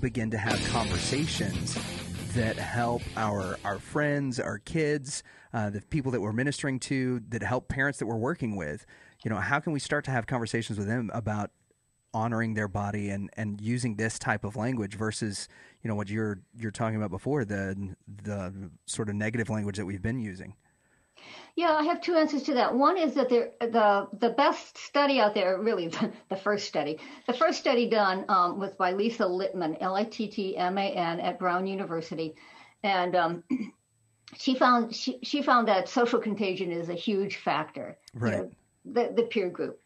begin to have conversations that help our friends, our kids, the people that we're ministering to, that help parents that we're working with, how can we start to have conversations with them about honoring their body and using this type of language versus, what you're talking about before, the sort of negative language that we've been using? Yeah, I have two answers to that. One is that the best study out there, really the first study done was by Lisa Littman, Littman at Brown University, and she found that social contagion is a huge factor. Right. The peer group.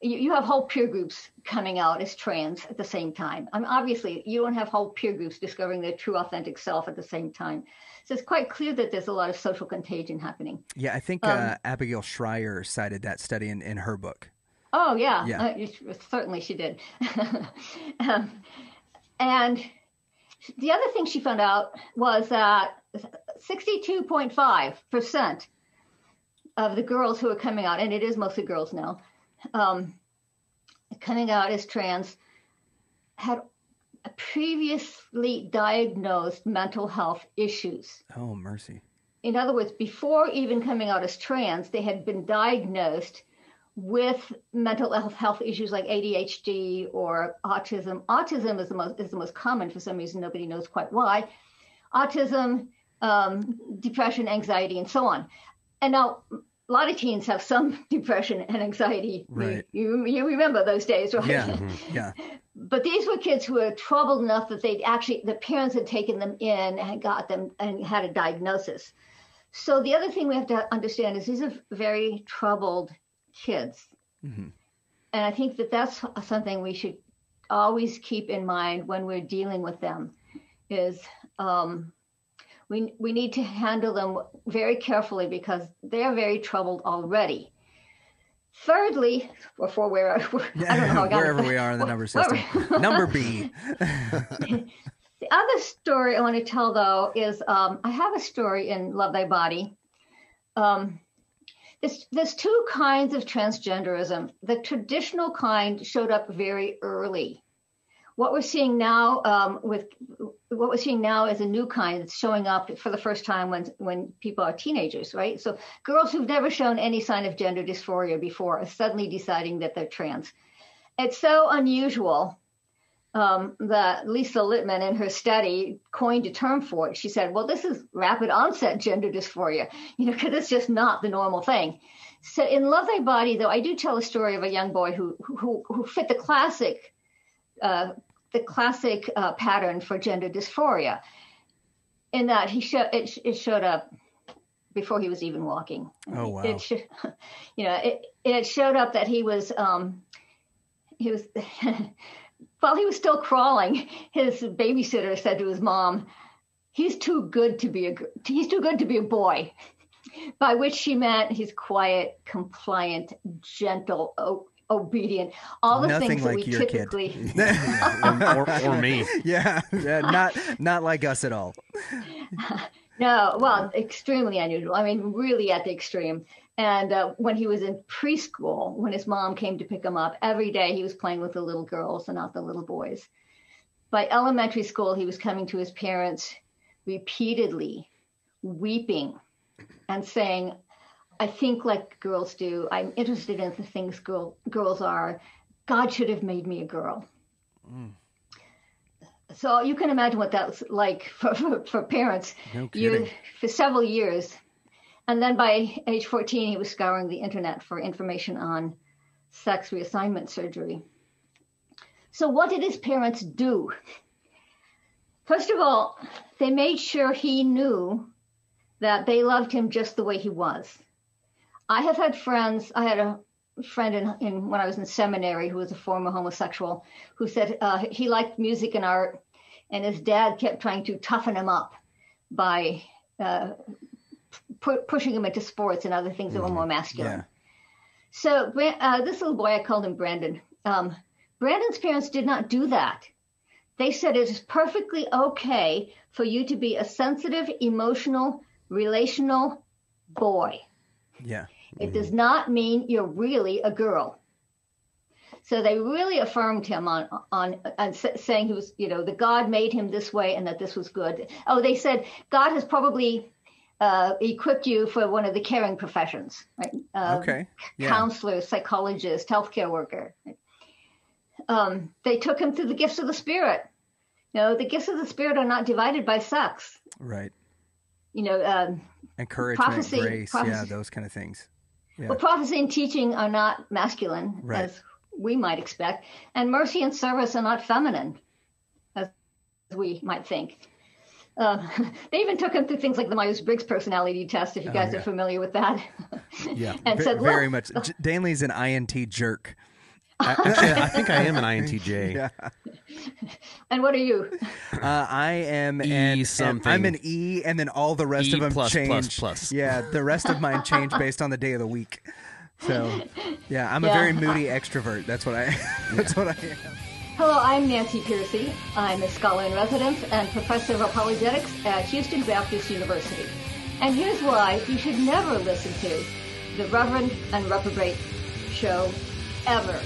You have whole peer groups coming out as trans at the same time. I mean, obviously, you don't have whole peer groups discovering their true, authentic self at the same time. So it's quite clear that there's a lot of social contagion happening. Yeah, I think Abigail Schreier cited that study in her book. Oh, yeah. Yeah. Certainly she did. And the other thing she found out was that 62.5% of the girls who are coming out, and it is mostly girls now, coming out as trans, had previously diagnosed mental health issues. Oh, mercy. In other words, before even coming out as trans, they had been diagnosed with mental health issues like ADHD or autism. Autism is the most common. For some reason, nobody knows quite why. Autism, depression, anxiety, and so on. And now a lot of teens have some depression and anxiety. Right. You remember those days, right? Yeah. Mm-hmm. Yeah. But these were kids who were troubled enough that the parents had taken them in and got them and had a diagnosis. So the other thing we have to understand is these are very troubled kids. Mm-hmm. And I think that that's something we should always keep in mind when we're dealing with them is we need to handle them very carefully because they're very troubled already. Thirdly, I don't know how I got wherever we are in the number system. Number B. The other story I want to tell, though, is I have a story in Love Thy Body. There's two kinds of transgenderism. The traditional kind showed up very early. What we're seeing now is a new kind that's showing up for the first time when people are teenagers, right? So girls who've never shown any sign of gender dysphoria before are suddenly deciding that they're trans. It's so unusual that Lisa Littman in her study coined a term for it. She said, well, this is rapid onset gender dysphoria, because it's just not the normal thing. So in Love Thy Body, though, I do tell a story of a young boy who fit the classic pattern for gender dysphoria, in that it showed up before he was even walking. Oh wow! It showed up that he was while he was still crawling. His babysitter said to his mom, "He's too good to be a boy," by which she meant he's quiet, compliant, gentle, obedient, all the Nothing things that like we your typically kid. or me. Yeah, not like us at all. No, well, extremely unusual. I mean, really at the extreme. And when he was in preschool, when his mom came to pick him up, every day he was playing with the little girls and not the little boys. By elementary school, he was coming to his parents repeatedly, weeping and saying, I think like girls do. I'm interested in the things girls are. God should have made me a girl. Mm. So you can imagine what that was like for parents. No kidding. For several years. And then by age 14, he was scouring the internet for information on sex reassignment surgery. So what did his parents do? First of all, they made sure he knew that they loved him just the way he was. I had a friend in when I was in seminary who was a former homosexual who said he liked music and art, and his dad kept trying to toughen him up by pushing him into sports and other things that were more masculine. Yeah. So this little boy, I called him Brandon. Brandon's parents did not do that. They said it is perfectly okay for you to be a sensitive, emotional, relational boy. Yeah. It does not mean you're really a girl. So they really affirmed him on saying he was, the God made him this way and that this was good. Oh, they said God has probably equipped you for one of the caring professions, right? Okay. Yeah. Counselor, psychologist, healthcare worker. They took him through the gifts of the Spirit. The gifts of the Spirit are not divided by sex. Right. Encouragement, prophecy, grace, yeah, those kind of things. Yeah. Well, prophecy and teaching are not masculine, right, as we might expect, and mercy and service are not feminine, as we might think. They even took him through things like the Myers-Briggs personality test, if you guys are familiar with that. Yeah, and said, very much. Danley's an INT jerk. Actually, I think I am an INTJ. Yeah. And what are you? I am something. I'm an E, and then all the rest of them change. Plus. Yeah, the rest of mine change based on the day of the week. So, yeah, I'm a very moody extrovert. That's what I. That's what I am. Hello, I'm Nancy Pearcey. I'm a scholar in residence and professor of apologetics at Houston Baptist University. And here's why you should never listen to the Reverend and Reprobate show ever.